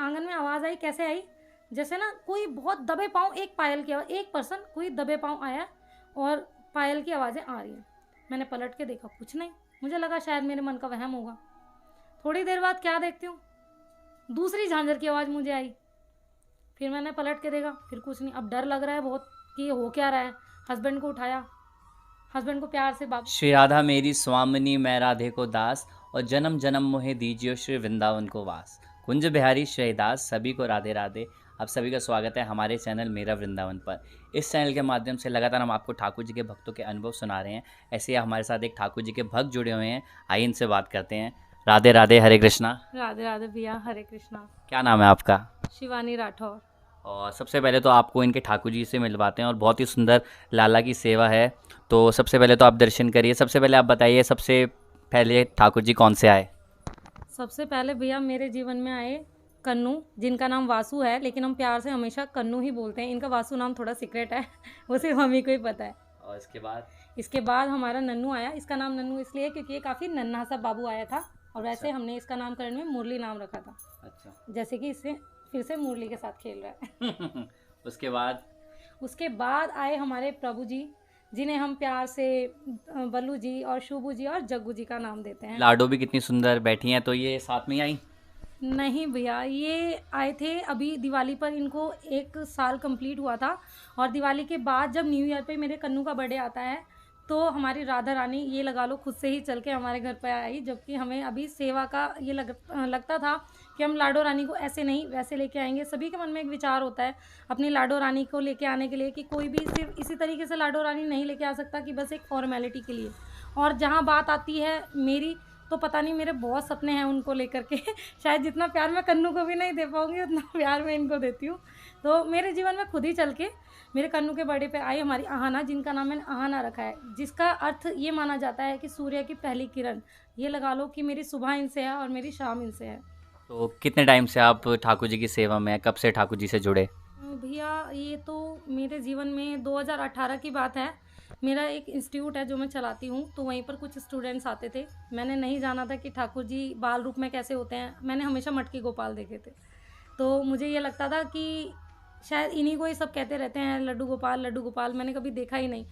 आंगन में आवाज़ आई, कैसे आई, जैसे ना कोई बहुत दबे पाँव, एक पायल की आवाज़, एक पर्सन कोई दबे पाँव आया और पायल की आवाज़ें आ रही हैं। मैंने पलट के देखा, कुछ नहीं। मुझे लगा शायद मेरे मन का वहम होगा। थोड़ी देर बाद क्या देखती हूँ, दूसरी झांझर की आवाज़ मुझे आई। फिर मैंने पलट के देखा, फिर कुछ नहीं। अब डर लग रहा है बहुत कि ये हो क्या रहा है। हस्बैंड को उठाया, हस्बैंड को प्यार से बाबा। श्री राधा मेरी स्वामिनी मैं राधे को दास, और जन्म जन्म मोहे दीजियो श्री वृंदावन को वास। कुंज बिहारी श्री दास, सभी को राधे राधे। आप सभी का स्वागत है हमारे चैनल मेरा वृंदावन पर। इस चैनल के माध्यम से लगातार हम आपको ठाकुर जी के भक्तों के अनुभव सुना रहे हैं। ऐसे ही हमारे साथ एक ठाकुर जी के भक्त जुड़े हुए हैं, आइए इनसे बात करते हैं। राधे राधे, हरे कृष्णा। राधे राधे भैया, हरे कृष्णा। क्या नाम है आपका? शिवानी राठौर। और सबसे पहले तो आपको इनके ठाकुर जी से मिलवाते हैं, और बहुत ही सुंदर लाला की सेवा है। तो सबसे पहले तो आप दर्शन करिए। सबसे पहले आप बताइए, सबसे पहले ठाकुर जी कौन से आए? सबसे पहले भैया मेरे जीवन में आए कन्नू, जिनका नाम वासु है, लेकिन हम प्यार से हमेशा कन्नू ही बोलते हैं। इनका वासु नाम थोड़ा सीक्रेट है वो सिर्फ हम ही को ही पता है। और इसके बाद हमारा नन्नू आया। इसका नाम नन्नू इसलिए क्योंकि ये काफ़ी नन्हा सा बाबू आया था, और वैसे अच्छा। हमने इसका नामकरण में मुरली नाम रखा था। अच्छा। जैसे कि इससे फिर से मुरली के साथ खेल रहा है उसके बाद उसके बाद आए हमारे प्रभु जी, जिन्हें हम प्यार से बल्लू जी और शुभू जी और जग्गू जी का नाम देते हैं। लाडो भी कितनी सुंदर बैठी हैं, तो ये साथ में ही आई? नहीं भैया, ये आए थे अभी दिवाली पर, इनको 1 साल कंप्लीट हुआ था। और दिवाली के बाद जब न्यू ईयर पे मेरे कन्नू का बर्थडे आता है, तो हमारी राधा रानी ये लगा लो खुद से ही चल के हमारे घर पे आई। जबकि हमें अभी सेवा का ये लगता था कि हम लाडो रानी को ऐसे नहीं वैसे लेके आएंगे। सभी के मन में एक विचार होता है अपनी लाडो रानी को लेके आने के लिए कि कोई भी सिर्फ इसी तरीके से लाडो रानी नहीं लेके आ सकता कि बस एक फॉर्मेलिटी के लिए। और जहाँ बात आती है मेरी, तो पता नहीं मेरे बहुत सपने हैं उनको लेकर के शायद जितना प्यार मैं कन्नू को भी नहीं दे पाऊँगी उतना प्यार मैं इनको देती हूँ। तो मेरे जीवन में खुद ही चल के मेरे कन्नू के बर्थडे पे आई हमारी आहाना, जिनका नाम मैंने आहाना रखा है, जिसका अर्थ ये माना जाता है कि सूर्य की पहली किरण। ये लगा लो कि मेरी सुबह इनसे है और मेरी शाम इनसे है। तो कितने टाइम से आप ठाकुर जी की सेवा में हैं? कब से ठाकुर जी से जुड़े? भैया ये तो मेरे जीवन में 2018 की बात है। मेरा एक इंस्टीट्यूट है जो मैं चलाती हूँ, तो वहीं पर कुछ स्टूडेंट्स आते थे। मैंने नहीं जाना था कि ठाकुर जी बाल रूप में कैसे होते हैं। मैंने हमेशा मटकी गोपाल देखे थे, तो मुझे ये लगता था कि शायद इन्हीं को ही सब कहते रहते हैं लड्डू गोपाल लड्डू गोपाल, मैंने कभी देखा ही नहीं।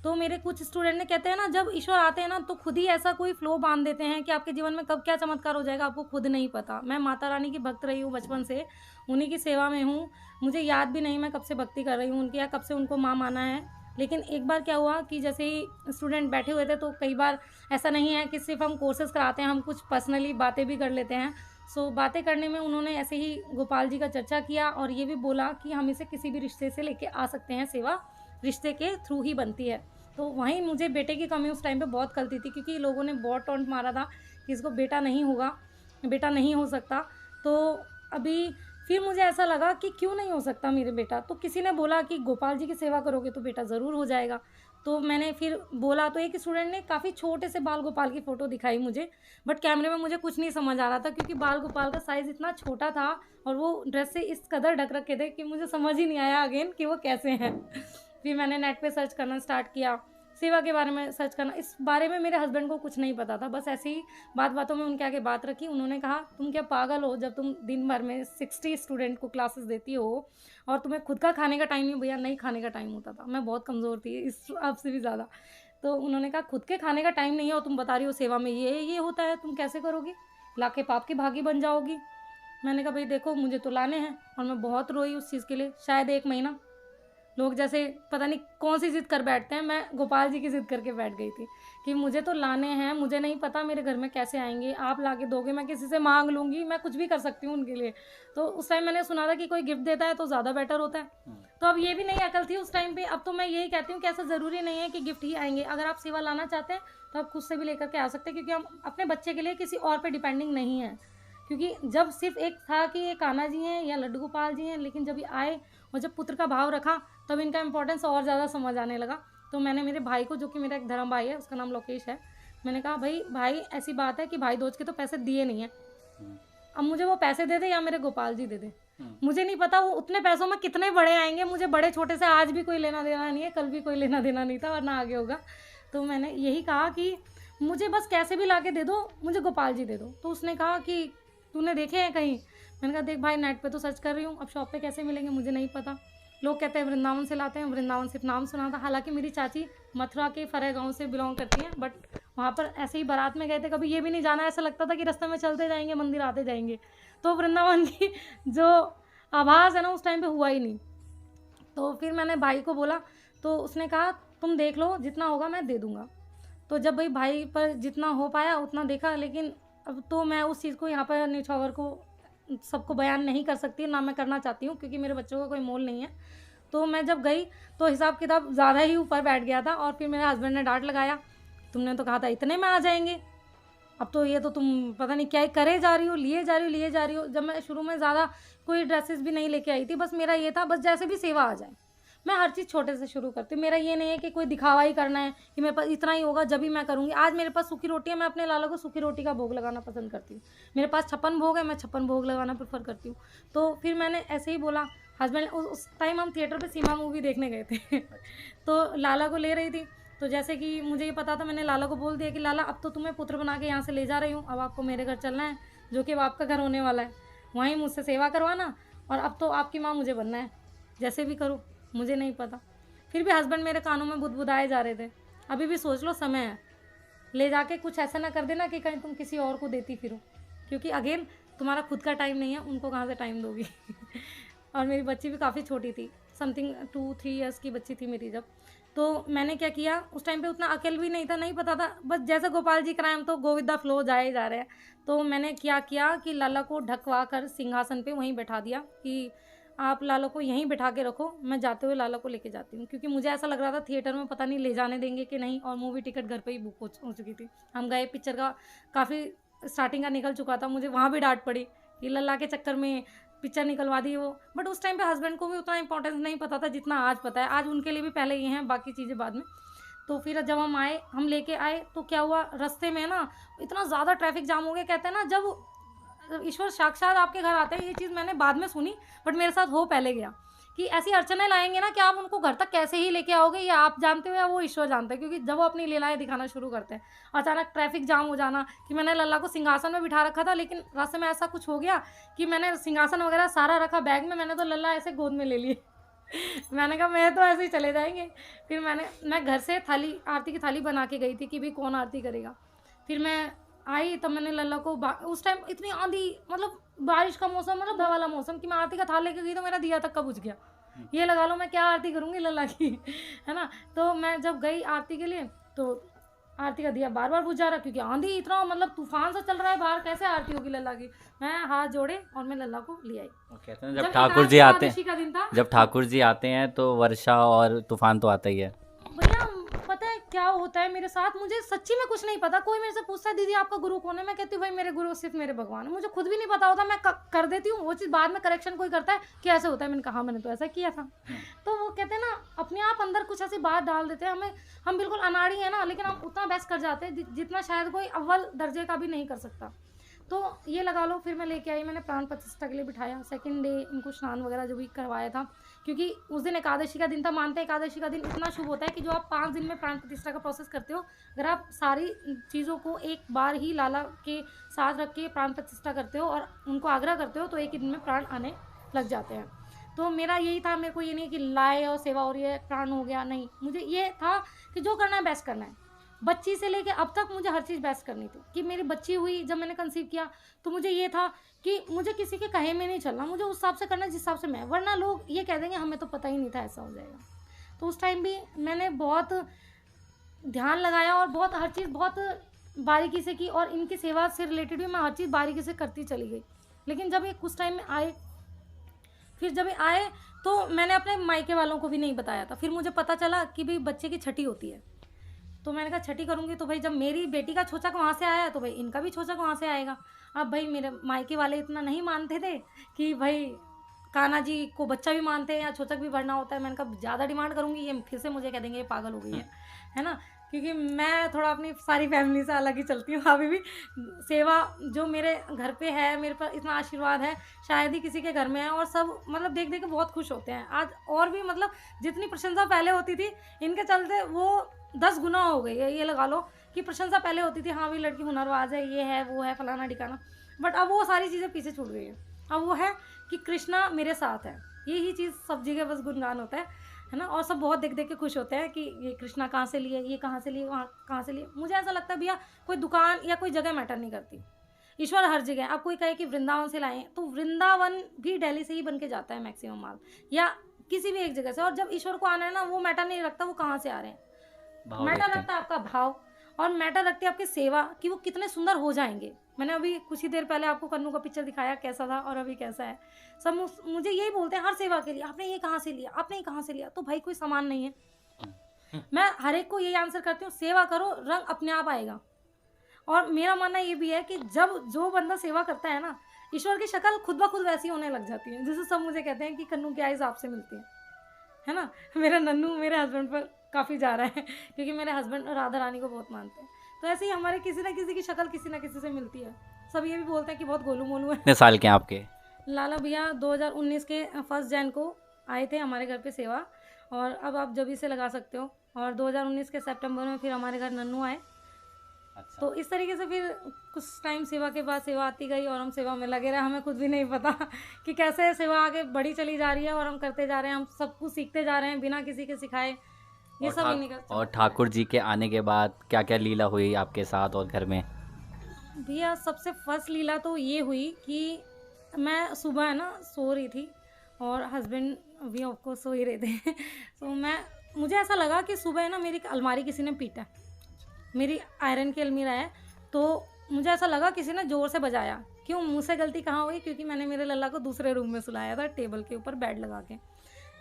तो मेरे कुछ स्टूडेंट ने कहते हैं ना, जब ईश्वर आते हैं ना तो खुद ही ऐसा कोई फ्लो बांध देते हैं कि आपके जीवन में कब क्या चमत्कार हो जाएगा आपको खुद नहीं पता। मैं माता रानी की भक्त रही हूँ बचपन से, उन्हीं की सेवा में हूँ। मुझे याद भी नहीं मैं कब से भक्ति कर रही हूँ उनकी, या कब से उनको माँ माना है। लेकिन एक बार क्या हुआ कि जैसे ही स्टूडेंट बैठे हुए थे, तो कई बार ऐसा नहीं है कि सिर्फ हम कोर्सेज कराते हैं, हम कुछ पर्सनली बातें भी कर लेते हैं। सो बातें करने में उन्होंने ऐसे ही गोपाल जी का चर्चा किया, और ये भी बोला कि हम इसे किसी भी रिश्ते से लेके आ सकते हैं, सेवा रिश्ते के थ्रू ही बनती है। तो वहीं मुझे बेटे की कमी उस टाइम पे बहुत खलती थी, क्योंकि लोगों ने बहुत टॉन्ट मारा था कि इसको बेटा नहीं होगा, बेटा नहीं हो सकता। तो अभी फिर मुझे ऐसा लगा कि क्यों नहीं हो सकता मेरे बेटा। तो किसी ने बोला कि गोपाल जी की सेवा करोगे तो बेटा ज़रूर हो जाएगा। तो मैंने फिर बोला, तो एक स्टूडेंट ने काफ़ी छोटे से बाल गोपाल की फ़ोटो दिखाई मुझे, बट कैमरे में मुझे कुछ नहीं समझ आ रहा था, क्योंकि बाल गोपाल का साइज़ इतना छोटा था और वो ड्रेस से इस कदर ढक रखे थे कि मुझे समझ ही नहीं आया अगेन कि वो कैसे हैं। फिर मैंने नेट पे सर्च करना स्टार्ट किया, सेवा के बारे में सर्च करना। इस बारे में मेरे हस्बैंड को कुछ नहीं पता था, बस ऐसे ही बात बातों में उनके आगे बात रखी। उन्होंने कहा, तुम क्या पागल हो, जब तुम दिन भर में 60 स्टूडेंट को क्लासेस देती हो और तुम्हें खुद का खाने का टाइम नहीं। भैया नहीं खाने का टाइम होता था, मैं बहुत कमज़ोर थी इस आपसे भी ज़्यादा। तो उन्होंने कहा, खुद के खाने का टाइम नहीं है और तुम बता रही हो सेवा में ये होता है, तुम कैसे करोगी, लाके पाप की भागी बन जाओगी। मैंने कहा, भाई देखो मुझे तो लाने हैं। और मैं बहुत रोई उस चीज़ के लिए, शायद 1 महीना। लोग जैसे पता नहीं कौन सी ज़िद कर बैठते हैं, मैं गोपाल जी की ज़िद करके बैठ गई थी कि मुझे तो लाने हैं, मुझे नहीं पता मेरे घर में कैसे आएंगे, आप ला के दोगे, मैं किसी से मांग लूँगी, मैं कुछ भी कर सकती हूँ उनके लिए। तो उस टाइम मैंने सुना था कि कोई गिफ्ट देता है तो ज़्यादा बेटर होता है। तो अब ये भी नहीं अकल थी उस टाइम पे। अब तो मैं यही कहती हूँ कि ऐसा ज़रूरी नहीं है कि गिफ्ट ही आएंगे। अगर आप सेवा लाना चाहते हैं तो आप खुद से भी लेकर के आ सकते हैं, क्योंकि हम अपने बच्चे के लिए किसी और पे डिपेंडिंग नहीं है। क्योंकि जब सिर्फ एक था कि ये कान्हा जी हैं या लड्डू गोपाल जी हैं, लेकिन जब ये आए और जब पुत्र का भाव रखा, तब इनका इंपॉर्टेंस और ज़्यादा समझ आने लगा। तो मैंने मेरे भाई को, जो कि मेरा एक धर्म भाई है, उसका नाम लोकेश है, मैंने कहा, भाई ऐसी बात है कि भाई दूज के तो पैसे दिए नहीं हैं, अब मुझे वो पैसे दे दे या मेरे गोपाल जी दे दे। मुझे नहीं पता वो उतने पैसों में कितने बड़े आएंगे, मुझे बड़े छोटे से आज भी कोई लेना देना नहीं है, कल भी कोई लेना देना नहीं था और ना आगे होगा। तो मैंने यही कहा कि मुझे बस कैसे भी ला के दे दो, मुझे गोपाल जी दे दो। तो उसने कहा कि तूने देखे हैं कहीं? मैंने कहा देख भाई नेट पे तो सर्च कर रही हूँ, अब शॉप पे कैसे मिलेंगे मुझे नहीं पता। लोग कहते हैं वृंदावन से लाते हैं, वृंदावन सिर्फ नाम सुना था। हालांकि मेरी चाची मथुरा के फरह गाँव से बिलोंग करती हैं, बट वहाँ पर ऐसे ही बारात में गए थे, कभी ये भी नहीं जाना, ऐसा लगता था कि रास्ते में चलते जाएंगे मंदिर आते जाएंगे। तो वृंदावन की जो आभास है ना उस टाइम पे हुआ ही नहीं। तो फिर मैंने भाई को बोला, तो उसने कहा तुम देख लो जितना होगा मैं दे दूँगा। तो जब भाई पर जितना हो पाया उतना देखा, लेकिन अब तो मैं उस चीज़ को यहाँ पर निछावर को सबको बयान नहीं कर सकती, ना मैं करना चाहती हूँ, क्योंकि मेरे बच्चों का कोई मोल नहीं है। तो मैं जब गई तो हिसाब किताब ज़्यादा ही ऊपर बैठ गया था, और फिर मेरे हस्बैंड ने डांट लगाया, तुमने तो कहा था इतने में आ जाएंगे, अब तो ये तो तुम पता नहीं क्या ही करे जा रही हो, लिए जा रही हो। जब मैं शुरू में ज़्यादा कोई ड्रेसेस भी नहीं लेके आई थी, बस मेरा ये था बस जैसे भी सेवा आ जाए। मैं हर चीज़ छोटे से शुरू करती हूँ, मेरा ये नहीं है कि कोई दिखावा ही करना है कि मेरे पास इतना ही होगा जब भी मैं करूँगी। आज मेरे पास सूखी रोटी है, मैं अपने लाला को सूखी रोटी का भोग लगाना पसंद करती हूँ। मेरे पास 56 भोग है, मैं 56 भोग लगाना प्रेफर करती हूँ। तो फिर मैंने ऐसे ही बोला, हस्बैंड उस टाइम हम थिएटर पे सीमा मूवी देखने गए थे तो लाला को ले रही थी, तो जैसे कि मुझे ये पता था, मैंने लाला को बोल दिया कि लाला अब तो तुम्हें पुत्र बना के यहाँ से ले जा रही हूँ, अब आपको मेरे घर चलना है, जो कि अब आपका घर होने वाला है, वहीं मुझसे सेवा करवाना, और अब तो आपकी माँ मुझे बनना है, जैसे भी करो मुझे नहीं पता। फिर भी हस्बैंड मेरे कानों में बुदबुदाए जा रहे थे, अभी भी सोच लो समय है, ले जाके कुछ ऐसा ना कर देना कि कहीं तुम किसी और को देती फिरो, क्योंकि अगेन तुम्हारा खुद का टाइम नहीं है, उनको कहाँ से टाइम दोगी और मेरी बच्ची भी काफ़ी छोटी थी, समथिंग 2-3 ईयर्स की बच्ची थी मेरी जब। तो मैंने क्या किया, उस टाइम पे उतना अकल भी नहीं था, नहीं पता था, बस जैसे गोपाल जी कराएं तो गो विद द फ्लो जाए जा रहे हैं। तो मैंने क्या किया कि लाला को ढकवा कर सिंहासन पे वहीं बैठा दिया कि आप लाला को यहीं बैठा के रखो, मैं जाते हुए लाला को लेके जाती हूँ, क्योंकि मुझे ऐसा लग रहा था थिएटर में पता नहीं ले जाने देंगे कि नहीं, और मूवी टिकट घर पे ही बुक हो चुकी थी। हम गए, पिक्चर का काफ़ी स्टार्टिंग का निकल चुका था, मुझे वहाँ भी डांट पड़ी कि लल्ला के चक्कर में पिक्चर निकलवा दी वो। बट उस टाइम पे हस्बैंड को भी उतना इंपॉर्टेंस नहीं पता था जितना आज पता है, आज उनके लिए भी पहले ये हैं, बाकी चीज़ें बाद में। तो फिर जब हम लेके आए तो क्या हुआ, रास्ते में ना इतना ज़्यादा ट्रैफिक जाम हो गया। कहते हैं ना जब ईश्वर साक्षात आपके घर आते हैं, ये चीज़ मैंने बाद में सुनी, बट मेरे साथ हो पहले गया कि ऐसी अड़चनें लाएंगे ना कि आप उनको घर तक कैसे ही लेके आओगे, या आप जानते हो या वो ईश्वर जानते हैं, क्योंकि जब वो अपनी लीलाएं दिखाना शुरू करते हैं, अचानक ट्रैफिक जाम हो जाना, कि मैंने लल्ला को सिंहासन में बिठा रखा था, लेकिन रास्ते में ऐसा कुछ हो गया कि मैंने सिंहासन वगैरह सारा रखा बैग में, मैंने तो लल्ला ऐसे गोद में ले लिए मैंने कहा मैं तो ऐसे ही चले जाएंगे। फिर मैं घर से थाली, आरती की थाली बना के गई थी कि भाई कौन आरती करेगा। फिर मैं आई तब मैंने लल्ला को, उस टाइम इतनी आंधी, मतलब बारिश का मौसम, मतलब भय वाला मौसम, कि मैं आरती का थाल लेके गई तो मेरा दिया तक का बुझ गया। ये लगा लो मैं क्या आरती करूँगी लल्ला की है ना। तो मैं जब गई आरती के लिए तो आरती का दिया बार बार बुझ जा रहा, क्योंकि आंधी इतना, मतलब तूफान सा चल रहा है बाहर, कैसे आरती होगी लल्ला की। मैं हाथ जोड़े और मैं लल्ला को ले आई। कहते हैं जब ठाकुर जी आते हैं, जब ठाकुर जी आते हैं तो वर्षा और तूफान तो आता ही है। भैया पता है क्या होता है मेरे साथ, मुझे सच्ची में कुछ नहीं पता। कोई मेरे से पूछता है दीदी आपका गुरु कौन है, मैं कहती हूँ भाई मेरे गुरु सिर्फ मेरे भगवान है। मुझे खुद भी नहीं पता होता, मैं कर देती हूँ वो चीज़, बाद में करेक्शन कोई करता है कि ऐसे होता है, मैंने कहा मैंने तो ऐसा किया था। तो वो कहते हैं ना अपने आप अंदर कुछ ऐसी बात डाल देते हैं हमें, हम बिल्कुल अनाड़ी है ना, लेकिन हम उतना बेस्ट कर जाते हैं जितना शायद कोई अव्वल दर्जे का भी नहीं कर सकता। तो ये लगा लो, फिर मैं लेके आई, मैंने प्राण प्रतिष्ठा के लिए बिठाया। सेकंड डे इनको स्नान वगैरह जो भी करवाया था, क्योंकि उस दिन एकादशी का दिन था। मानते हैं एकादशी का दिन इतना शुभ होता है कि जो आप 5 दिन में प्राण प्रतिष्ठा का प्रोसेस करते हो, अगर आप सारी चीज़ों को एक बार ही लाला के साथ रख के प्राण प्रतिष्ठा करते हो और उनको आग्रह करते हो, तो एक ही दिन में प्राण आने लग जाते हैं। तो मेरा यही था, मेरे को ये नहीं कि लाए और सेवा हो रही है प्राण हो गया, नहीं, मुझे ये था कि जो करना है बेस्ट करना है। बच्ची से लेके अब तक मुझे हर चीज़ बेस्ट करनी थी। कि मेरी बच्ची हुई जब मैंने कंसीव किया तो मुझे ये था कि मुझे किसी के कहे में नहीं चलना, मुझे उस हिसाब से करना जिस हिसाब से मैं, वरना लोग ये कह देंगे हमें तो पता ही नहीं था ऐसा हो जाएगा। तो उस टाइम भी मैंने बहुत ध्यान लगाया और बहुत हर चीज़ बहुत बारीकी से की, और इनकी सेवा से रिलेटेड भी मैं हर चीज़ बारीकी से करती चली गई। लेकिन जब ये कुछ टाइम में आए, फिर जब ये आए तो मैंने अपने मायके वालों को भी नहीं बताया था। फिर मुझे पता चला कि भाई बच्चे की छठी होती है, तो मैंने कहा छठी करूँगी तो भाई जब मेरी बेटी का छोचक वहाँ से आया तो भाई इनका भी छोचक वहाँ से आएगा। अब भाई मेरे मायके वाले इतना नहीं मानते थे कि भाई कान्हा जी को बच्चा भी मानते हैं या छोचक भी भरना होता है। मैंने कहा ज़्यादा डिमांड करूँगी ये फिर से मुझे कह देंगे ये पागल हो गई है ना, क्योंकि मैं थोड़ा अपनी सारी फैमिली से अलग ही चलती हूँ। अभी भी सेवा जो मेरे घर पे है, मेरे पर इतना आशीर्वाद है, शायद ही किसी के घर में है, और सब मतलब देख देख के बहुत खुश होते हैं आज। और भी मतलब जितनी प्रशंसा पहले होती थी इनके चलते वो 10 गुना हो गई है। ये लगा लो कि प्रशंसा पहले होती थी, हाँ भी लड़की हुनरबाज है, ये है वो है फलाना ठिकाना, बट अब वो सारी चीज़ें पीछे छूट गई है। अब वो है कि कृष्णा मेरे साथ है, यही चीज़ सब जगह बस गुणगान होता है ना। और सब बहुत देख देख के खुश होते हैं कि ये कृष्णा कहाँ से लिए, ये कहाँ से लिए, वहाँ कहाँ से लिए। मुझे ऐसा लगता है भैया कोई दुकान या कोई जगह मैटर नहीं करती, ईश्वर हर जगह है। आप कोई कहे कि वृंदावन से लाए तो वृंदावन भी दिल्ली से ही बन के जाता है मैक्सिमम माल, या किसी भी एक जगह से। और जब ईश्वर को आना है ना, वो मैटर नहीं रखता वो कहाँ से आ रहे हैं, मैटर रखता है आपका भाव, और मैटर रखती है आपकी सेवा कि वो कितने सुंदर हो जाएंगे। मैंने अभी कुछ ही देर पहले आपको कन्नू का पिक्चर दिखाया कैसा था और अभी कैसा है। सब मुझे यही बोलते हैं हर सेवा के लिए, आपने ये कहाँ से लिया, आपने ये कहाँ से लिया। तो भाई कोई सामान नहीं है। मैं हर एक को यही आंसर करती हूँ, सेवा करो, रंग अपने आप आएगा। और मेरा मानना ये भी है कि जब जो बंदा सेवा करता है ना, ईश्वर की शक्ल खुद ब खुद वैसी होने लग जाती है। जैसे सब मुझे कहते हैं कि कन्नू की आइज़ आपसे मिलती है ना। मेरा नन्नू मेरे हस्बैंड पर काफ़ी जा रहा है क्योंकि मेरे हस्बैंड राधा रानी को बहुत मानते हैं। तो ऐसे ही हमारे किसी ना किसी की शक्ल किसी ना किसी से मिलती है। सब ये भी बोलते हैं कि बहुत गोलू मोलू है। कितने साल के हैं आपके? लाला भैया 2019 के 1 जैन को आए थे हमारे घर पे सेवा, और अब आप जब से लगा सकते हो। और 2019 के सितंबर में फिर हमारे घर नन्नू आए। अच्छा। तो इस तरीके से फिर कुछ टाइम सेवा के बाद सेवा आती गई और हम सेवा में लगे रहे। हमें खुद भी नहीं पता कि कैसे सेवा आगे बढ़ी चली जा रही है, और हम करते जा रहे हैं, हम सब कुछ सीखते जा रहे हैं बिना किसी के सिखाए। ये सब ही नहीं कर। और ठाकुर जी के आने के बाद क्या क्या लीला हुई आपके साथ और घर में? भैया सबसे फर्स्ट लीला तो ये हुई कि मैं सुबह है ना सो रही थी, और हस्बैंड भी आपको सो ही रहे थे। तो मुझे ऐसा लगा कि सुबह है ना मेरी अलमारी किसी ने पीटा। मेरी आयरन की अलमीरा है, तो मुझे ऐसा लगा किसी ने ज़ोर से बजाया। क्यों, मुझसे गलती कहाँ हुई, क्योंकि मैंने मेरे लल्ला को दूसरे रूम में सुलाया था टेबल के ऊपर बेड लगा के।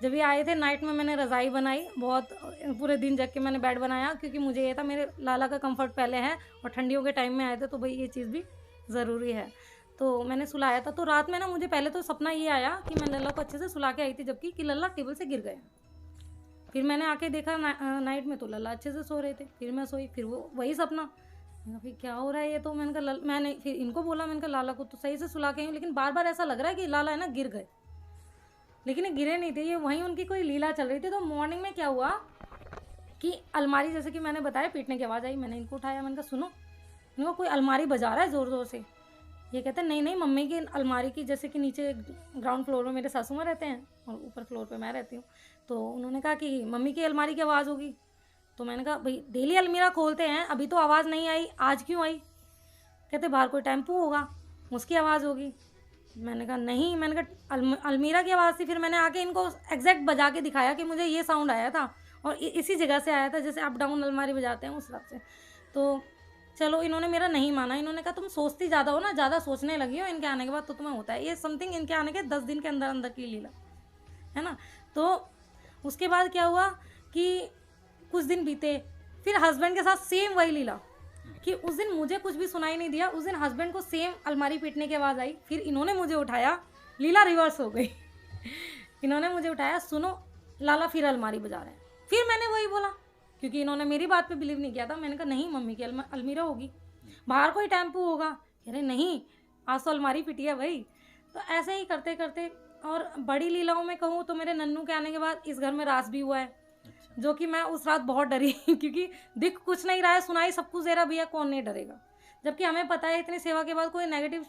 जब ये आए थे नाइट में मैंने रज़ाई बनाई, बहुत पूरे दिन जग के मैंने बेड बनाया, क्योंकि मुझे ये था मेरे लाला का कंफर्ट पहले है, और ठंडियों के टाइम में आए थे तो भाई ये चीज़ भी ज़रूरी है। तो मैंने सुलाया था। तो रात में ना मुझे पहले तो सपना ये आया कि मैं लल्ला को अच्छे से सुला के आई थी, जबकि कि लल्ला टेबल से गिर गया। फिर मैंने आके देखा नाइट में तो लल्ला अच्छे से सो रहे थे। फिर मैं सोई, फिर वो वही सपना। मैंने कहा फिर क्या हो रहा है ये। तो मैंने कहा मैंने फिर इनको बोला, मैंने कहा लाला को तो सही से सुला के आई, लेकिन बार बार ऐसा लग रहा है कि लाला है ना गिर गए, लेकिन ये गिरे नहीं थे, ये वहीं उनकी कोई लीला चल रही थी। तो मॉर्निंग में क्या हुआ कि अलमारी, जैसे कि मैंने बताया, पीटने की आवाज़ आई। मैंने इनको उठाया, मैंने कहा सुनो, इनको कोई अलमारी बजा रहा है ज़ोर ज़ोर से। ये कहते हैं नहीं नहीं मम्मी की अलमारी की, जैसे कि नीचे ग्राउंड फ्लोर में मेरे सासू माँ रहते हैं और ऊपर फ्लोर पे मैं रहती हूँ। तो उन्होंने कहा कि मम्मी की अलमारी की आवाज़ होगी। तो मैंने कहा भाई डेली अलमीरा खोलते हैं, अभी तो आवाज़ नहीं आई, आज क्यों आई। कहते बाहर कोई टेम्पू होगा, उसकी आवाज़ होगी। मैंने कहा नहीं, मैंने कहा अलमीरा की आवाज़ थी। फिर मैंने आके इनको एग्जैक्ट बजा के दिखाया कि मुझे ये साउंड आया था, और इसी जगह से आया था, जैसे अप डाउन अलमारी बजाते हैं उस हिसाब से। तो चलो इन्होंने मेरा नहीं माना। इन्होंने कहा तुम सोचती ज़्यादा हो ना, ज़्यादा सोचने लगी हो, इनके आने के बाद तो तुम्हें होता है ये समथिंग। इनके आने के 10 दिन के अंदर अंदर की लीला है ना। तो उसके बाद क्या हुआ कि कुछ दिन बीते, फिर हस्बैंड के साथ सेम वही लीला कि उस दिन मुझे कुछ भी सुनाई नहीं दिया, उस दिन हस्बैंड को सेम अलमारी पीटने की आवाज़ आई। फिर इन्होंने मुझे उठाया, लीला रिवर्स हो गई। इन्होंने मुझे उठाया, सुनो लाला फिर अलमारी बजा रहे हैं। फिर मैंने वही बोला, क्योंकि इन्होंने मेरी बात पे बिलीव नहीं किया था। मैंने कहा नहीं मम्मी की अलमीरा होगी, बाहर कोई टेम्पू होगा। कह रहे नहीं, आज तो अलमारी पिटी है भाई। तो ऐसे ही करते करते, और बड़ी लीलाओं में कहूँ तो मेरे नन्नू के आने के बाद इस घर में रास भी हुआ है। जो कि मैं उस रात बहुत डरी क्योंकि दिख कुछ नहीं रहा है, सुनाई सब कुछ दे रहा, भैया कौन नहीं डरेगा। जबकि हमें पता है इतनी सेवा के बाद कोई नेगेटिव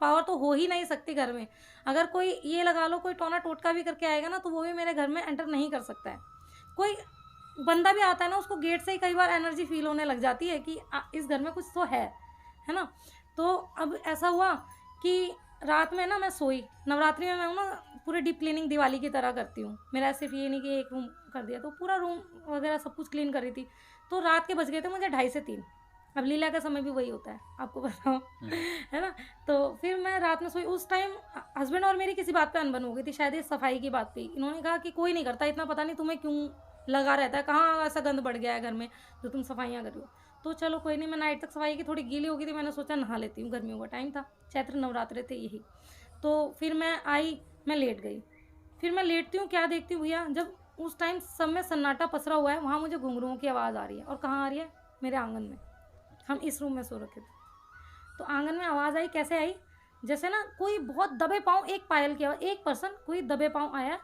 पावर तो हो ही नहीं सकती घर में। अगर कोई ये लगा लो कोई टोना टोटका भी करके आएगा ना, तो वो भी मेरे घर में एंटर नहीं कर सकता है। कोई बंदा भी आता है ना, उसको गेट से ही कई बार एनर्जी फील होने लग जाती है कि इस घर में कुछ तो है ना। तो अब ऐसा हुआ कि रात में ना मैं सोई, नवरात्रि में मैं ना पूरी डीप क्लीनिंग दिवाली की तरह करती हूँ। मेरा सिर्फ ये नहीं कि एक रूम कर दिया, तो पूरा रूम वगैरह सब कुछ क्लीन कर रही थी। तो रात के बज गए थे मुझे 2:30 से 3। अब लीला का समय भी वही होता है, आपको बताओ है ना। तो फिर मैं रात में सोई। उस टाइम हस्बैंड और मेरी किसी बात पे अनबन हो गई थी, शायद इस सफाई की बात पे। इन्होंने कहा कि कोई नहीं करता इतना, पता नहीं तुम्हें क्यों लगा रहता है, कहाँ ऐसा गंद बढ़ गया है घर में जो तुम सफाइयाँ कर रही हो। तो चलो कोई नहीं, मैं नाइट तक सफाई की थोड़ी गीली हो गई थी, मैंने सोचा नहा लेती हूँ, गर्मियों का टाइम था, चैत्र नवरात्रे थे यही। तो फिर मैं आई, मैं लेट गई। फिर मैं लेटती हूँ, क्या देखती हूँ भैया, जब उस टाइम सब में सन्नाटा पसरा हुआ है, वहाँ मुझे घुंघरुओं की आवाज़ आ रही है। और कहाँ आ रही है, मेरे आंगन में। हम इस रूम में सो रखे थे, तो आंगन में आवाज़ आई। कैसे आई, जैसे ना कोई बहुत दबे पाँव, एक पायल की आवाज़, एक पर्सन कोई दबे पाँव आया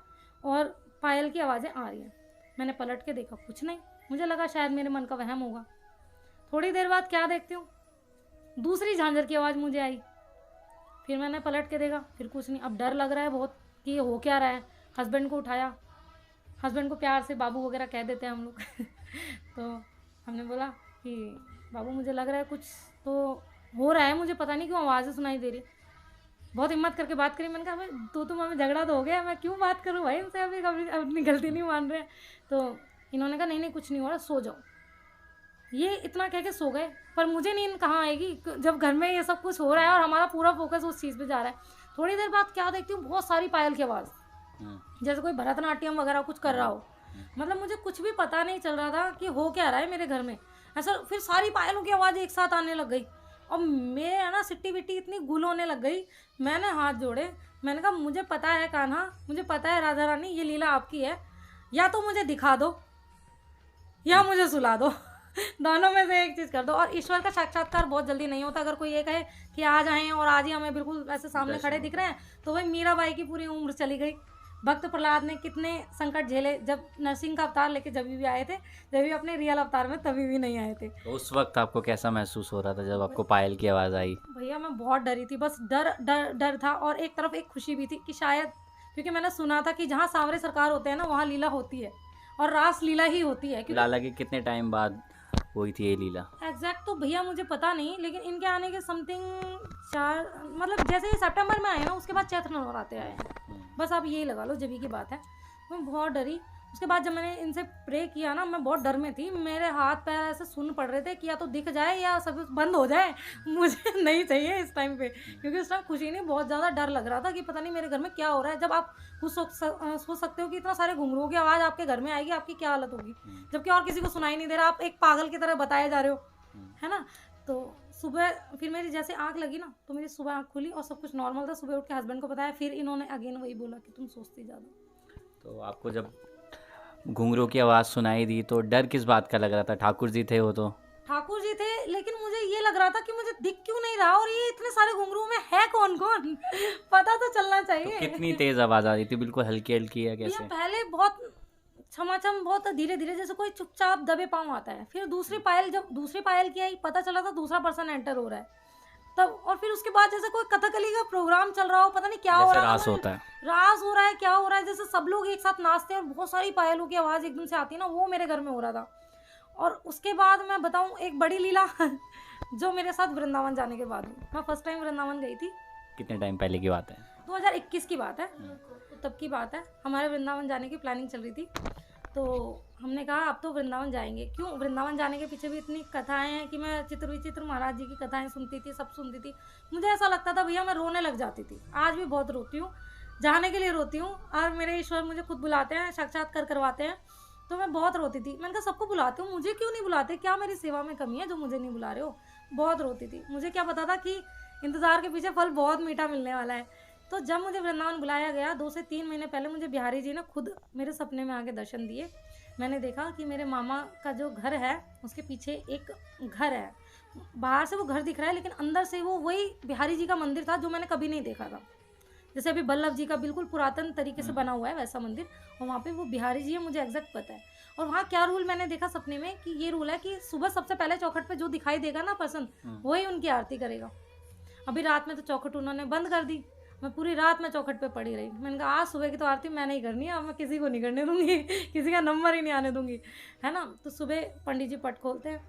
और पायल की आवाज़ें आ रही हैं। मैंने पलट के देखा, कुछ नहीं। मुझे लगा शायद मेरे मन का वहम होगा। थोड़ी देर बाद क्या देखती हूँ, दूसरी झांझर की आवाज़ मुझे आई। फिर मैंने पलट के देखा, फिर कुछ नहीं। अब डर लग रहा है बहुत कि ये हो क्या रहा है। हस्बैंड को उठाया, हस्बैंड को प्यार से बाबू वगैरह कह देते हैं हम लोग तो हमने बोला कि बाबू मुझे लग रहा है कुछ तो हो रहा है, मुझे पता नहीं क्यों आवाज़ें सुनाई दे रही। बहुत हिम्मत करके बात करी। मैंने कहा भाई तू हमें झगड़ा तो हो गया, मैं क्यों बात करूँ भाई इनसे, अभी कभी अपनी गलती नहीं मान रहे। तो इन्होंने कहा नहीं नहीं कुछ नहीं हो रहा, सो जाओ। ये इतना कह के सो गए। पर मुझे नींद कहाँ आएगी जब घर में ये सब कुछ हो रहा है और हमारा पूरा फोकस उस चीज़ पे जा रहा है। थोड़ी देर बाद क्या देखती हूँ, बहुत सारी पायल की आवाज़, जैसे कोई भरतनाट्यम वगैरह कुछ कर रहा हो। मतलब मुझे कुछ भी पता नहीं चल रहा था कि हो क्या रहा है मेरे घर में ऐसा। फिर सारी पायलों की आवाज़ एक साथ आने लग गई और मेरे है ना सिट्टी बिट्टी इतनी गुल होने लग गई। मैंने हाथ जोड़े, मैंने कहा मुझे पता है कान्हा, मुझे पता है राधा रानी, ये लीला आपकी है, या तो मुझे दिखा दो या मुझे सुला दो दोनों में से एक चीज़ कर दो। और ईश्वर का साक्षात्कार बहुत जल्दी नहीं होता। अगर कोई ये कहे कि आ जाएं और आज ही हमें बिल्कुल ऐसे सामने खड़े दिख रहे हैं, तो वही मीराबाई की पूरी उम्र चली गई। भक्त प्रहलाद ने कितने संकट झेले, जब नरसिंह का अवतार लेके जब भी आए थे, जब भी अपने रियल अवतार में तभी भी नहीं आए थे। तो उस वक्त आपको कैसा महसूस हो रहा था जब आपको पायल की आवाज़ आई? भैया मैं बहुत डरी थी, बस डर डर डर था और एक तरफ एक खुशी भी थी कि शायद, क्योंकि मैंने सुना था कि जहाँ सांवरे सरकार होते हैं ना वहाँ लीला होती है और रास लीला ही होती है। लाला की कितने टाइम बाद हुई थी ये लीला? एग्जैक्ट तो भैया मुझे पता नहीं, लेकिन इनके आने के समथिंग 4 मतलब जैसे ही सितंबर में आए ना उसके बाद चैत्र नवरात्रे आए हैं, बस आप यही लगा लो जब की बात है। मैं बहुत डरी। उसके बाद जब मैंने इनसे प्रे किया ना, मैं बहुत डर में थी, मेरे हाथ पैर ऐसे सुन पड़ रहे थे कि या तो दिख जाए या सब बंद हो जाए, मुझे नहीं चाहिए इस टाइम पे। क्योंकि उस टाइम खुशी नहीं, बहुत ज़्यादा डर लग रहा था कि पता नहीं मेरे घर में क्या हो रहा है। जब आप खुद सोच सकते हो कि इतना सारे घुंघरूओं की आवाज़ आपके घर में आएगी, आपकी क्या हालत होगी, जबकि और किसी को सुनाई नहीं दे रहा, आप एक पागल की तरह बताए जा रहे हो, है ना। तो सुबह फिर मेरी जैसे आँख लगी ना, तो मेरी सुबह आँख खुली और सब कुछ नॉर्मल था। सुबह उठ के हस्बैंड को बताया, फिर इन्होंने अगेन वही बोला कि तुम सोचती ज़्यादा। तो आपको जब घुंघरू की आवाज़ सुनाई दी तो डर किस बात का लग रहा था? ठाकुर जी थे वो तो? ठाकुर जी थे, लेकिन मुझे ये लग रहा था कि मुझे दिख क्यों नहीं रहा और ये इतने सारे घुंघरू में है कौन कौन पता तो चलना चाहिए। तो कितनी तेज आवाज़ आ रही थी? बिल्कुल हल्की हल्की है कैसे? पहले बहुत छमाछम, बहुत धीरे धीरे, जैसे कोई चुपचाप दबे पाँव आता है। फिर दूसरी पायल, जब दूसरी पायल की आई, पता चला था दूसरा पर्सन एंटर हो रहा है तब। और फिर उसके बाद जैसे कोई कथकली का प्रोग्राम चल रहा हो, पता नहीं क्या हो रहा है, रास होता है, रास हो रहा है, क्या हो रहा है, जैसे सब लोग एक साथ नाचते हैं और बहुत सारी पायलों की आवाज़ एकदम से आती है ना, वो मेरे घर में हो रहा था। और उसके बाद मैं बताऊं एक बड़ी लीला जो मेरे साथ वृंदावन जाने के बाद हुई। मैं फर्स्ट टाइम वृंदावन गई थी। कितने टाइम पहले की बात है? 2021 की बात है, तब की बात है। हमारे वृंदावन जाने की प्लानिंग चल रही थी, तो हमने कहा अब तो वृंदावन जाएंगे। क्यों, वृंदावन जाने के पीछे भी इतनी कथाएं हैं कि मैं चित्र विचित्र महाराज जी की कथाएं सुनती थी, सब सुनती थी। मुझे ऐसा लगता था भैया मैं रोने लग जाती थी। आज भी बहुत रोती हूँ, जाने के लिए रोती हूँ। और मेरे ईश्वर मुझे खुद बुलाते हैं, साक्षात्कार करवाते हैं, तो मैं बहुत रोती थी। मैंने कहा सबको बुलाते हूँ, मुझे क्यों नहीं बुलाते, क्या मेरी सेवा में कमी है जो मुझे नहीं बुला रहे हो। बहुत रोती थी। मुझे क्या पता था कि इंतज़ार के पीछे फल बहुत मीठा मिलने वाला है। तो जब मुझे वृंदावन बुलाया गया 2 से 3 महीने पहले, मुझे बिहारी जी ने खुद मेरे सपने में आके दर्शन दिए। मैंने देखा कि मेरे मामा का जो घर है उसके पीछे एक घर है। बाहर से वो घर दिख रहा है, लेकिन अंदर से वो वही बिहारी जी का मंदिर था जो मैंने कभी नहीं देखा था। जैसे अभी बल्लभ जी का बिल्कुल पुरातन तरीके से बना हुआ है वैसा मंदिर, और वहाँ पे वो बिहारी जी है, मुझे एग्जैक्ट पता है। और वहाँ क्या रूल मैंने देखा सपने में कि ये रूल है कि सुबह सबसे पहले चौखट पे जो दिखाई देगा ना पर्सन, वही उनकी आरती करेगा। अभी रात में तो चौखट उन्होंने बंद कर दी। मैं पूरी रात में चौखट पे पड़ी रही। मैंने कहा आज सुबह की तो आरती मैं नहीं करनी है, अब मैं किसी को नहीं करने दूंगी किसी का नंबर ही नहीं आने दूंगी, है ना। तो सुबह पंडित जी पट खोलते हैं,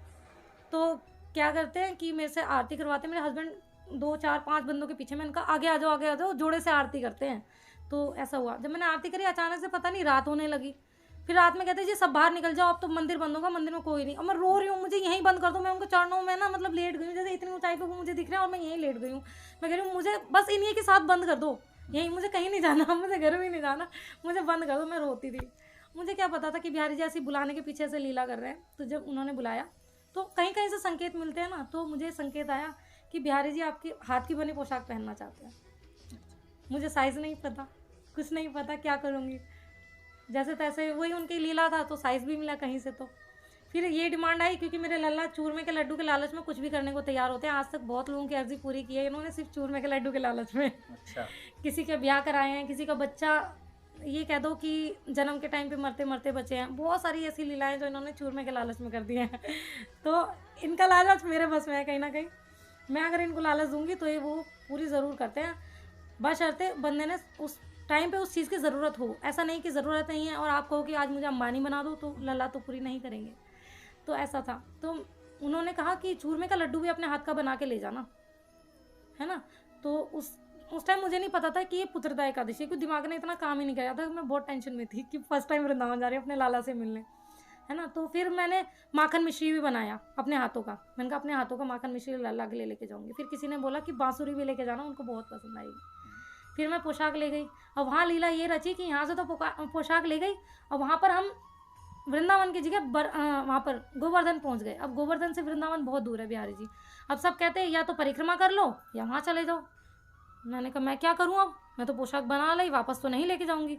तो क्या करते हैं कि मेरे से आरती करवाते हैं। मेरे हस्बैंड 2 4 5 बंदों के पीछे, मैंने कहा आगे आ जाओ, आगे आ जाओ, जोड़े से आरती करते हैं। तो ऐसा हुआ, जब मैंने आरती करी अचानक से पता नहीं रात होने लगी। फिर रात में कहते जी सब बाहर निकल जाओ, अब तो मंदिर बंद होगा, मंदिर में कोई नहीं। और मैं रो रही हूँ, मुझे यहीं बंद कर दो। मैं उनको चरणों में ना मतलब लेट गई हूँ, जैसे इतनी ऊंचाई पे वो मुझे दिख रहे हैं और मैं यहीं लेट गई हूँ। मैं कह रही हूँ मुझे बस इन्हीं के साथ बंद कर दो, यहीं, मुझे कहीं नहीं जाना, मुझे घर भी नहीं जाना, मुझे बंद कर दो। मैं रोती थी। मुझे क्या पता था कि बिहारी जी ऐसी बुलाने के पीछे से लीला कर रहे हैं। तो जब उन्होंने बुलाया तो कहीं कहीं से संकेत मिलते हैं ना, तो मुझे संकेत आया कि बिहारी जी आपकी हाथ की बनी पोशाक पहनना चाहते हैं। मुझे साइज़ नहीं पता, कुछ नहीं पता, क्या करूँगी, जैसे तैसे वही उनकी लीला था, तो साइज़ भी मिला कहीं से। तो फिर ये डिमांड आई, क्योंकि मेरे लल्ला चूरमे के लड्डू के लालच में कुछ भी करने को तैयार होते हैं। आज तक बहुत लोगों की अर्जी पूरी की है इन्होंने, सिर्फ चूरमे के लड्डू के लालच में। अच्छा। किसी के ब्याह कराए हैं, किसी का बच्चा, ये कह दो कि जन्म के टाइम पे मरते मरते बचे हैं। बहुत सारी ऐसी लीलाएं जो इन्होंने चूरमे के लालच में कर दी हैं तो इनका लालच मेरे बस में है कहीं ना कहीं। मैं अगर इनको लालच दूंगी तो ये वो पूरी ज़रूर करते हैं, बशर्ते बंदे ने उस टाइम पे उस चीज़ की ज़रूरत हो। ऐसा नहीं कि ज़रूरत नहीं है और आप कहो कि आज मुझे अंबानी बना दो, तो लल्ला तो पूरी नहीं करेंगे। तो ऐसा था। तो उन्होंने कहा कि चूरमे का लड्डू भी अपने हाथ का बना के ले जाना, है ना। तो उस टाइम मुझे नहीं पता था कि ये पुत्रदा एकादशी, क्योंकि दिमाग ने इतना काम ही नहीं कराया था। मैं बहुत टेंशन में थी कि फर्स्ट टाइम वृंदावन जा रही हूँ अपने लाला से मिलने, है ना। तो फिर मैंने माखन मिश्री भी बनाया अपने हाथों का। मैंने कहा अपने हाथों का माखन मिश्री लाला के लिए लेके जाऊँगी। फिर किसी ने बोला कि बांसुरी भी लेके जाना, उनको बहुत पसंद आएगी। फिर मैं पोशाक ले गई। और वहाँ लीला ये रची कि यहाँ से तो पोशाक ले गई और वहाँ पर हम वृंदावन की जगह वहाँ पर गोवर्धन पहुँच गए। अब गोवर्धन से वृंदावन बहुत दूर है बिहारी जी। अब सब कहते हैं या तो परिक्रमा कर लो या वहाँ चले जाओ। मैंने कहा मैं क्या करूँ, अब मैं तो पोशाक बना ली, वापस तो नहीं लेके जाऊँगी।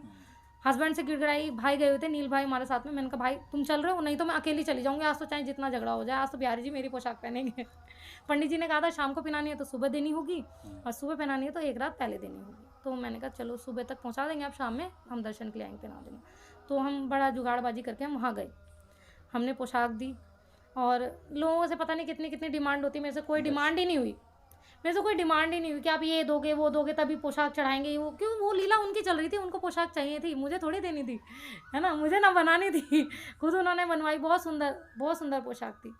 हस्बैंड से गिड़गिड़ाई, भाई गए हुए थे, नील भाई हमारे साथ में। मैंने कहा भाई तुम चल रहे हो, नहीं तो मैं अकेली चली जाऊँगी, आज तो चाहे जितना झगड़ा हो जाए, आज तो बिहारी जी मेरी पोशाक पहनेंगे। पंडित जी ने कहा था शाम को पहनानी है तो सुबह देनी होगी, और सुबह पहनानी है तो एक रात पहले देनी होगी। तो मैंने कहा चलो सुबह तक पहुँचा देंगे, आप शाम में हम दर्शन के लिए आएंगे पहना देंगे। तो हम बड़ा जुगाड़बाजी करके हम वहाँ गए, हमने पोशाक दी। और लोगों से पता नहीं कितनी कितनी डिमांड होती, मेरे से कोई डिमांड ही नहीं हुई। मेरे से कोई डिमांड ही नहीं हुई कि आप ये दोगे वो दोगे तभी पोशाक चढ़ाएंगे, वो क्यों, वो लीला उनकी चल रही थी, उनको पोशाक चाहिए थी, मुझे थोड़ी देनी थी, है ना, मुझे ना बनानी थी। खुद उन्होंने बनवाई, बहुत सुंदर पोशाक थी।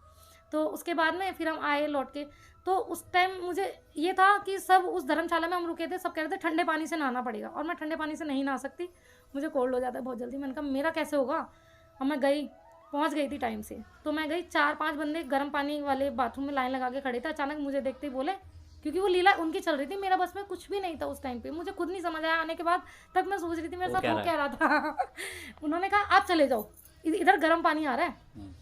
तो उसके बाद में फिर हम आए लौट के। तो उस टाइम मुझे ये था कि सब उस धर्मशाला में हम रुके थे, सब कह रहे थे ठंडे पानी से नहाना पड़ेगा, और मैं ठंडे पानी से नहीं नहा सकती, मुझे कोल्ड हो जाता है बहुत जल्दी। मैंने कहा मेरा कैसे होगा। और मैं गई, पहुंच गई थी टाइम से। तो मैं गई, 4-5 बंदे गर्म पानी वाले बाथरूम में लाइन लगा के खड़े थे। अचानक मुझे देखते ही बोले, क्योंकि वो लीला उनकी चल रही थी, मेरा बस में कुछ भी नहीं था उस टाइम पे, मुझे खुद नहीं समझ आया। आने के बाद तक मैं सोच रही थी मेरे साथ हो क्या रहा था। उन्होंने कहा आप चले जाओ, इधर गर्म पानी आ रहा है।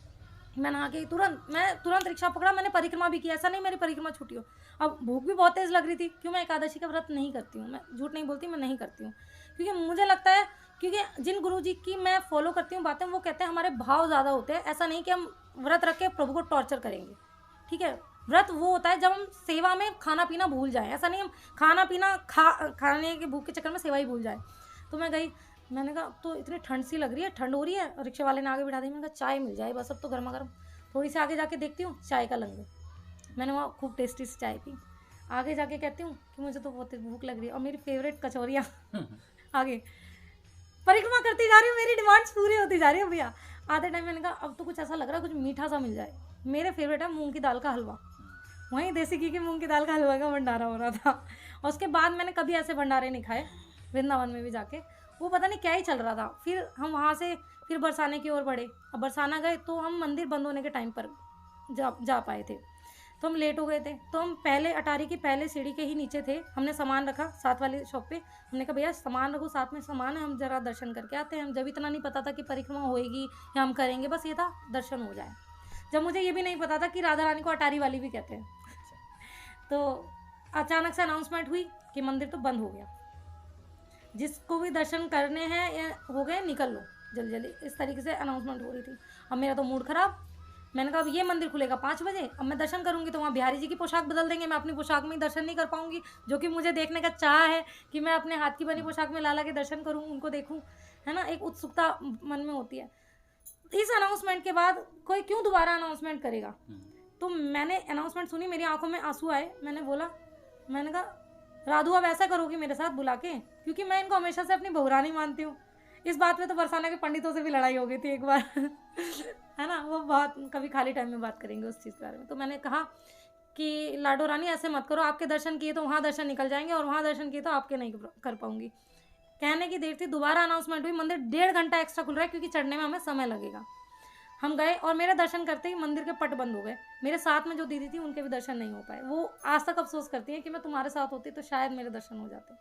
मैं नहा के मैं तुरंत रिक्शा पकड़ा, मैंने परिक्रमा भी की, ऐसा नहीं मेरी परिक्रमा छूटी हो। अब भूख भी बहुत तेज़ लग रही थी, क्यों मैं एकादशी का व्रत नहीं करती हूँ, मैं झूठ नहीं बोलती, मैं नहीं करती हूँ। क्योंकि मुझे लगता है, क्योंकि जिन गुरु जी की मैं फॉलो करती हूँ बातें, वो कहते हैं हमारे भाव ज़्यादा होते हैं। ऐसा नहीं कि हम व्रत रख के प्रभु को टॉर्चर करेंगे, ठीक है। व्रत वो होता है जब हम सेवा में खाना पीना भूल जाएं। ऐसा नहीं हम खाना पीना खाने के भूख के चक्कर में सेवा ही भूल जाए। तो मैं गई, मैंने कहा तो इतनी ठंड सी लग रही है, ठंड हो रही है। रिक्शे वाले ने आगे बिठा दी, मैंने कहा चाय मिल जाए बस, अब तो गर्मा गर्म। थोड़ी सी आगे जाके देखती हूँ चाय का लंगर, मैंने वहाँ खूब टेस्टी सी चाय पी। आगे जाके कहती हूँ कि मुझे तो बहुत भूख लग रही है, और मेरी फेवरेट कचौरियाँ आगे परिक्रमा करती जा रही हूँ, मेरी डिमांड्स पूरी होती जा रही है भैया। आधे टाइम मैंने कहा अब तो कुछ ऐसा लग रहा है कुछ मीठा सा मिल जाए। मेरे फेवरेट है मूंग की दाल का हलवा, वहीं देसी घी की मूंग की दाल का हलवा का भंडारा हो रहा था। और उसके बाद मैंने कभी ऐसे भंडारे नहीं खाए वृंदावन में भी जाके, वो पता नहीं क्या ही चल रहा था। फिर हम वहाँ से फिर बरसाने की ओर बढ़े। अब बरसाना गए तो हम मंदिर बंद होने के टाइम पर जा पाए थे, तो हम लेट हो गए थे। तो हम पहले अटारी की पहले सीढ़ी के ही नीचे थे, हमने सामान रखा साथ वाली शॉप पे। हमने कहा भैया सामान रखो, साथ में सामान है, हम जरा दर्शन करके आते हैं। हम जब इतना नहीं पता था कि परिक्रमा होएगी या हम करेंगे, बस ये था दर्शन हो जाए। जब मुझे ये भी नहीं पता था कि राधा रानी को अटारी वाली भी कहते हैं। तो अचानक से अनाउंसमेंट हुई कि मंदिर तो बंद हो गया, जिसको भी दर्शन करने हैं या हो गए निकल लो जल्दी जल्दी, इस तरीके से अनाउंसमेंट हो रही थी। अब मेरा तो मूड खराब, मैंने कहा अब ये मंदिर खुलेगा 5 बजे, अब मैं दर्शन करूंगी तो वहाँ बिहारी जी की पोशाक बदल देंगे, मैं अपनी पोशाक में ही दर्शन नहीं कर पाऊंगी, जो कि मुझे देखने का चाह है कि मैं अपने हाथ की बनी पोशाक में लाला के दर्शन करूँ, उनको देखूँ, है ना, एक उत्सुकता मन में होती है। इस अनाउंसमेंट के बाद कोई क्यों दोबारा अनाउंसमेंट करेगा। तो मैंने अनाउंसमेंट सुनी, मेरी आंखों में आंसू आए। मैंने कहा राधू अब ऐसा करोगी मेरे साथ बुला के, क्योंकि मैं इनको हमेशा से अपनी बहुरानी मानती हूँ। इस बात पे तो बरसाना के पंडितों से भी लड़ाई हो गई थी एक बार है ना, वो बात कभी खाली टाइम में बात करेंगे उस चीज़ के बारे में। तो मैंने कहा कि लाडो रानी ऐसे मत करो, आपके दर्शन किए तो वहाँ दर्शन निकल जाएंगे और वहाँ दर्शन किए तो आपके नहीं कर पाऊंगी। कहने की देर थी, दोबारा अनाउंसमेंट हुई, मंदिर 1.5 घंटा एक्स्ट्रा खुल रहा है क्योंकि चढ़ने में हमें समय लगेगा। हम गए और मेरे दर्शन करते ही मंदिर के पट बंद हो गए। मेरे साथ में जो दीदी थी उनके भी दर्शन नहीं हो पाए। वो आज तक अफसोस करती है कि मैं तुम्हारे साथ होती तो शायद मेरे दर्शन हो जाते।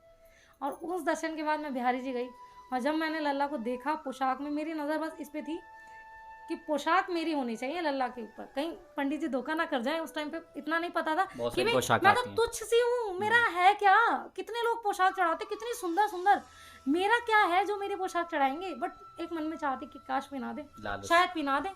और उस दर्शन के बाद मैं बिहारी जी गई, और जब मैंने लल्ला को देखा पोशाक में, मेरी नज़र बस इस पे थी कि पोशाक मेरी होनी चाहिए लल्ला के ऊपर, कहीं पंडित जी धोखा ना कर जाए। उस टाइम पे इतना नहीं पता था कि मैं तो तुच्छ सी हूँ, मेरा है क्या, कितने लोग पोशाक चढ़ाते, कितनी सुंदर सुंदर, मेरा क्या है जो मेरी पोशाक चढ़ाएंगे। बट एक मन में चाहती कि काश पिना दे, शायद पिना दे।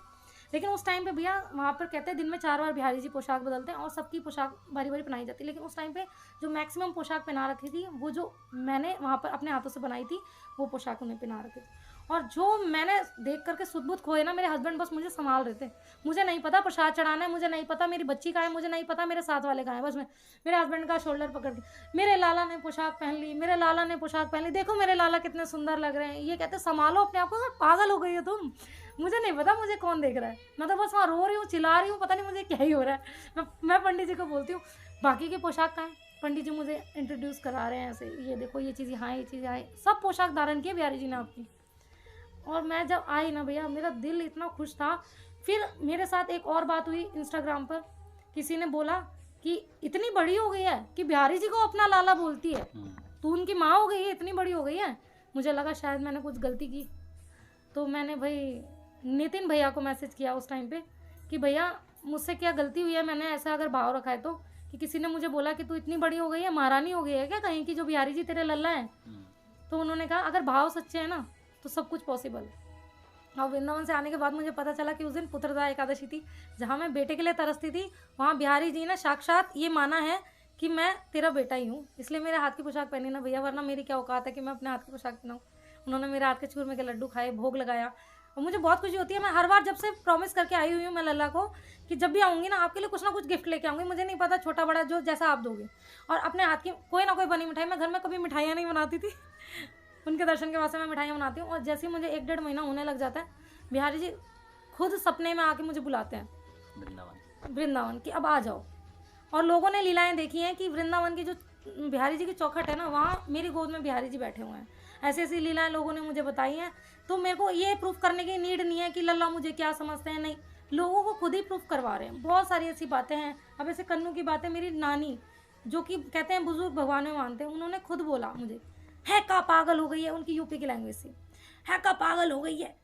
लेकिन उस टाइम पे भैया वहाँ पर कहते हैं दिन में 4 बार बिहारी जी पोशाक बदलते हैं और सबकी पोशाक बारी बारी पहनाई जाती है। लेकिन उस टाइम पे जो मैक्सिमम पोशाक पहना रखी थी, वो जो मैंने वहाँ पर अपने हाथों से बनाई थी, वो पोशाक उन्हें पहना रखी थी। और जो मैंने देख करके सुध-बुध खोए ना, मेरे हस्बैंड बस मुझे सँभाल रहे थे। मुझे नहीं पता प्रसाद चढ़ाना है, मुझे नहीं पता मेरी बच्ची कहाँ है, मुझे नहीं पता मेरे साथ वाले कहाँ हैं। बस मैं मेरे हस्बैंड का शोल्डर पकड़ के, मेरे लाला ने पोशाक पहन ली, मेरे लाला ने पोशाक पहन ली, देखो मेरे लाला कितने सुंदर लग रहे हैं। ये कहते सँभालो अपने आप को, पागल हो गई हो तुम? मुझे नहीं पता मुझे कौन देख रहा है। मैं तो बस वहाँ रो रही हूँ, चिल्ला रही हूँ, पता नहीं मुझे क्या ही हो रहा है। मैं पंडित जी को बोलती हूँ, बाकी की पोशाक कहाँ है? पंडित जी मुझे इंट्रोड्यूस करा रहे हैं ऐसे, ये देखो ये चीज़ यहाँ है, ये चीज़ यहाँ है। सब पोशाक धारण की है बिहारी जी ने आपकी। और मैं जब आई ना भैया, मेरा दिल इतना खुश था। फिर मेरे साथ एक और बात हुई इंस्टाग्राम पर, किसी ने बोला कि इतनी बड़ी हो गई है कि बिहारी जी को अपना लाला बोलती है, तू उनकी माँ हो गई है, इतनी बड़ी हो गई है। मुझे लगा शायद मैंने कुछ गलती की, तो मैंने भाई नितिन भैया को मैसेज किया उस टाइम पे कि भैया मुझसे क्या गलती हुई है, मैंने ऐसा अगर भाव रखा है तो, कि किसी ने मुझे बोला कि तू इतनी बड़ी हो गई है, महारानी हो गई है क्या कहीं की, जो बिहारी जी तेरे लल्ला हैं। तो उन्होंने कहा अगर भाव सच्चे है ना तो सब कुछ पॉसिबल है। और वृंदावन से आने के बाद मुझे पता चला कि उस दिन पुत्रदा एकादशी थी, जहाँ मैं बेटे के लिए तरसती थी, वहाँ बिहारी जी ने साक्षात ये माना है कि मैं तेरा बेटा ही हूँ, इसलिए मेरे हाथ की पोशाक पहनी ना भैया, वरना मेरी क्या औकात है कि मैं अपने हाथ की पोशाक पहनाऊँ। उन्होंने मेरे हाथ के चूरमे के लड्डू खाए, भोग लगाया, और मुझे बहुत खुशी होती है। मैं हर बार जब से प्रॉमिस करके आई हुई हूँ मैं लल्ला को कि जब भी आऊँगी ना आपके लिए कुछ ना कुछ गिफ्ट लेके आऊँगी, मुझे नहीं पता छोटा बड़ा जो जैसा आप दोगे, और अपने हाथ की कोई ना कोई बनी मिठाई। मैं घर में कभी मिठाइयाँ नहीं बनाती थी उनके दर्शन के वास्ते मैं मिठाइयाँ बनाती हूँ। और जैसे ही मुझे 1-1.5 महीना होने लग जाता है, बिहारी जी खुद सपने में आके मुझे बुलाते हैं वृंदावन कि अब आ जाओ। और लोगों ने लीलाएं देखी हैं कि वृंदावन की जो बिहारी जी की चौखट है ना, वहाँ मेरी गोद में बिहारी जी बैठे हुए हैं। ऐसी ऐसी लीलाएं लोगों ने मुझे बताई हैं। तो मेरे को ये प्रूफ करने की नीड नहीं है कि लल्ला मुझे क्या समझते हैं, नहीं, लोगों को खुद ही प्रूफ करवा रहे हैं। बहुत सारी ऐसी बातें हैं। अब ऐसे कन्नू की बातें, मेरी नानी जो कि कहते हैं बुजुर्ग भगवान में मानते हैं, उन्होंने खुद बोला मुझे, है का पागल हो गई है, उनकी यूपी की लैंग्वेज से, है का पागल हो गई है,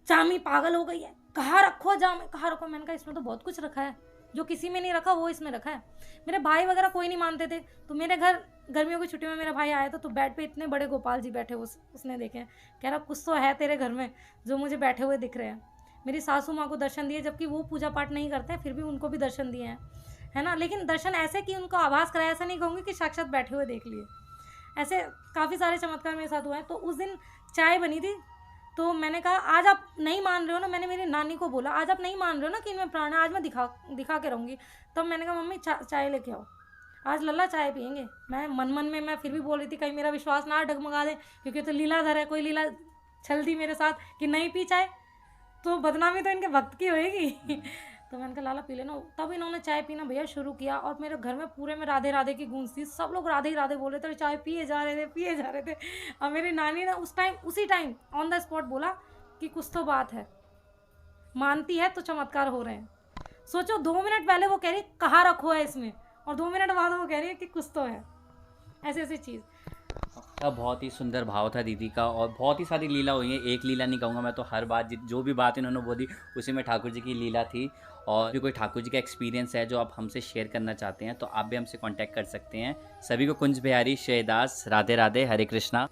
जामी पागल हो गई है, कहाँ रखो जामे, कहाँ रखो। मैंने कहा इसमें तो बहुत कुछ रखा है, जो किसी में नहीं रखा वो इसमें रखा है। मेरे भाई वगैरह कोई नहीं मानते थे, तो मेरे घर गर्मियों की छुट्टी में मेरा भाई आया था, तो बेड पे इतने बड़े गोपाल जी बैठे, उसने देखे, कह रहा कुछ तो है तेरे घर में जो मुझे बैठे हुए दिख रहे हैं। मेरी सासू माँ को दर्शन दिए, जबकि वो पूजा पाठ नहीं करते हैं, फिर भी उनको भी दर्शन दिए हैं, है ना। लेकिन दर्शन ऐसे कि उनको आभास कराया, ऐसा नहीं कहूँगी कि साक्षात बैठे हुए देख लिए। ऐसे काफ़ी सारे चमत्कार मेरे साथ हुए हैं। तो उस दिन चाय बनी थी, तो मैंने कहा आज आप नहीं मान रहे हो ना, मैंने मेरी नानी को बोला आज आप नहीं मान रहे हो ना कि इनमें प्राण है, आज मैं दिखा के रहूँगी। तब मैंने कहा मम्मी चाय लेके आओ, आज लल्ला चाय पियेंगे। मैं मन में मैं फिर भी बोल रही थी कहीं मेरा विश्वास ना डगमगा दे, क्योंकि तो लीलाधर है, कोई लीला छल दी मेरे साथ कि नहीं पी चाय तो बदनामी तो इनके भक्त की होएगी। तो मैंने कहा लाला पी लेना। तब इन्होंने चाय पीना भैया शुरू किया, और मेरे घर में पूरे में राधे राधे की गूंज थी, सब लोग राधे ही राधे बोल रहे थे, चाय पिए जा रहे थे। और मेरी नानी ने उसी टाइम ऑन द स्पॉट बोला कि कुछ तो बात है, मानती है तो चमत्कार हो रहे हैं। सोचो 2 मिनट पहले वो कह रही कहाँ रखो है इसमें, और 2 मिनट बाद वो कह रही है कि कुछ तो है। ऐसी चीज़ का बहुत ही सुंदर भाव था दीदी का, और बहुत ही सारी लीला हुई है। एक लीला नहीं कहूँगा मैं तो, हर बात जो भी बात इन्होंने बोली उसी में ठाकुर जी की लीला थी। और भी कोई ठाकुर जी का एक्सपीरियंस है जो आप हमसे शेयर करना चाहते हैं तो आप भी हमसे कांटेक्ट कर सकते हैं। सभी को कुंज बिहारी शेयदास राधे राधे, हरे कृष्णा।